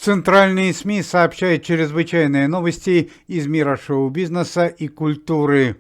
Центральные СМИ сообщают чрезвычайные новости из мира шоу-бизнеса и культуры.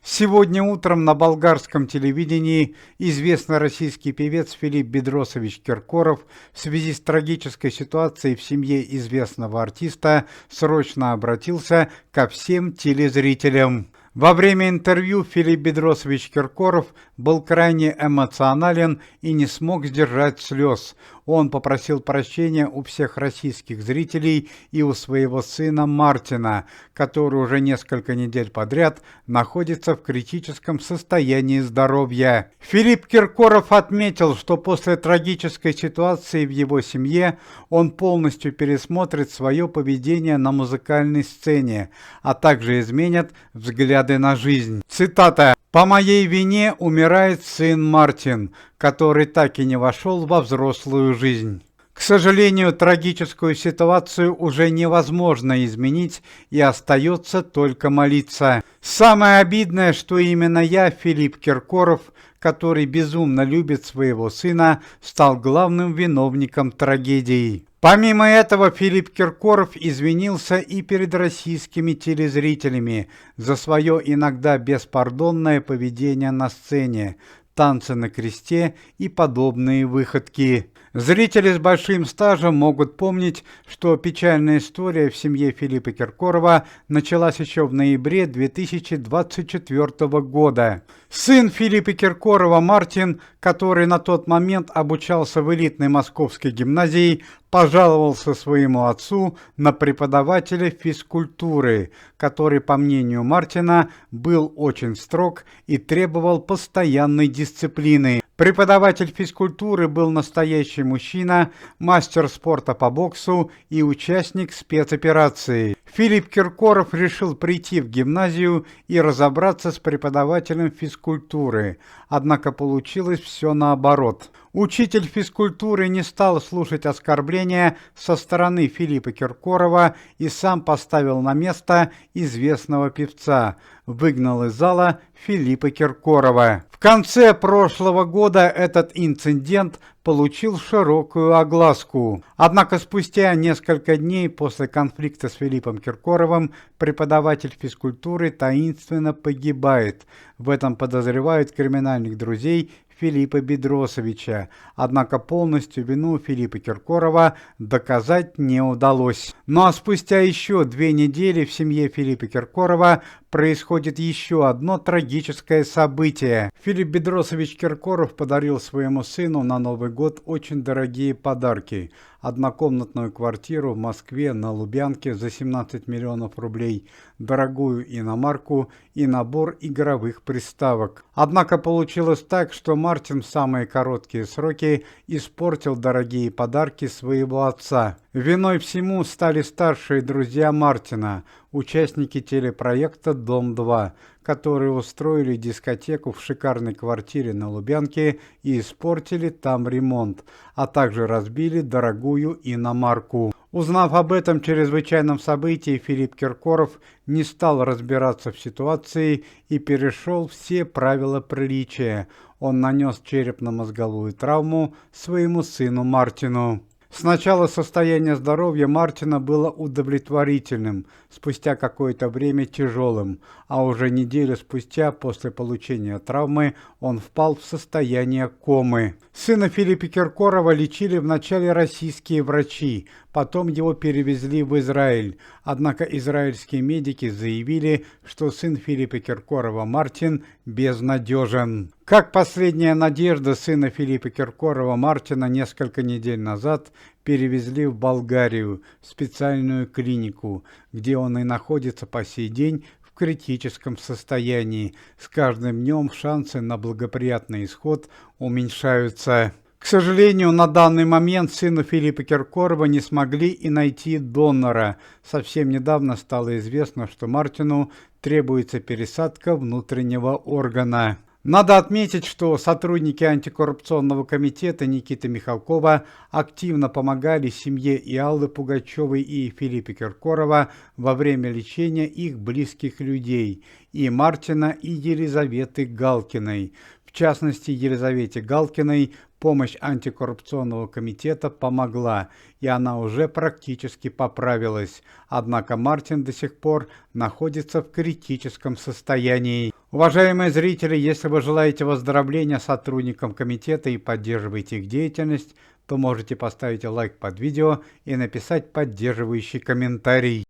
Сегодня утром на болгарском телевидении известный российский певец Филипп Бедросович Киркоров в связи с трагической ситуацией в семье известного артиста срочно обратился ко всем телезрителям. Во время интервью Филипп Бедросович Киркоров был крайне эмоционален и не смог сдержать слез. Он попросил прощения у всех российских зрителей и у своего сына Мартина, который уже несколько недель подряд находится в критическом состоянии здоровья. Филипп Киркоров отметил, что после трагической ситуации в его семье он полностью пересмотрит свое поведение на музыкальной сцене, а также изменит взгляды на жизнь. Цитата. «По моей вине умирает сын Мартин, который так и не вошел во взрослую жизнь. К сожалению, трагическую ситуацию уже невозможно изменить, и остается только молиться. Самое обидное, что именно я, Филипп Киркоров, который безумно любит своего сына, стал главным виновником трагедии». Помимо этого, Филипп Киркоров извинился и перед российскими телезрителями за свое иногда беспардонное поведение на сцене, танцы на кресте и подобные выходки. Зрители с большим стажем могут помнить, что печальная история в семье Филиппа Киркорова началась еще в ноябре 2024 года. Сын Филиппа Киркорова Мартин, который на тот момент обучался в элитной московской гимназии, пожаловался своему отцу на преподавателя физкультуры, который, по мнению Мартина, был очень строг и требовал постоянной дисциплины. Преподаватель физкультуры был настоящий мужчина, мастер спорта по боксу и участник спецоперации. Филипп Киркоров решил прийти в гимназию и разобраться с преподавателем физкультуры, однако получилось все наоборот. Учитель физкультуры не стал слушать оскорбления со стороны Филиппа Киркорова и сам поставил на место известного певца, выгнал из зала Филиппа Киркорова. В конце прошлого года этот инцидент получил широкую огласку. Однако спустя несколько дней после конфликта с Филиппом Киркоровым преподаватель физкультуры таинственно погибает. В этом подозревают криминальных друзей Филиппа Бедросовича, однако полностью вину Филиппа Киркорова доказать не удалось. Ну а спустя еще 2 недели в семье Филиппа Киркорова происходит еще одно трагическое событие. Филипп Бедросович Киркоров подарил своему сыну на Новый год очень дорогие подарки. Однокомнатную квартиру в Москве на Лубянке за 17 миллионов рублей, дорогую иномарку и набор игровых приставок. Однако получилось так, что Мартин в самые короткие сроки испортил дорогие подарки своего отца. Виной всему стали старшие друзья Мартина, участники телепроекта «Дом-2», которые устроили дискотеку в шикарной квартире на Лубянке и испортили там ремонт, а также разбили дорогую иномарку. Узнав об этом чрезвычайном событии, Филипп Киркоров не стал разбираться в ситуации и перешел все правила приличия. Он нанес черепно-мозговую травму своему сыну Мартину. Сначала состояние здоровья Мартина было удовлетворительным, спустя какое-то время тяжелым, а уже неделю спустя после получения травмы он впал в состояние комы. Сына Филиппа Киркорова лечили вначале российские врачи, потом его перевезли в Израиль. Однако израильские медики заявили, что сын Филиппа Киркорова Мартин безнадежен. Как последняя надежда сына Филиппа Киркорова Мартина несколько недель назад перевезли в Болгарию, в специальную клинику, где он и находится по сей день в критическом состоянии. С каждым днем шансы на благоприятный исход уменьшаются. К сожалению, на данный момент сыну Филиппа Киркорова не смогли и найти донора. Совсем недавно стало известно, что Мартину требуется пересадка внутреннего органа. Надо отметить, что сотрудники антикоррупционного комитета Никиты Михалкова активно помогали семье и Аллы Пугачевой и Филиппа Киркорова во время лечения их близких людей, и Мартина, и Елизаветы Галкиной. В частности, Елизавете Галкиной помощь антикоррупционного комитета помогла, и она уже практически поправилась. Однако Мартин до сих пор находится в критическом состоянии. Уважаемые зрители, если вы желаете выздоровления сотрудникам комитета и поддерживаете их деятельность, то можете поставить лайк под видео и написать поддерживающий комментарий.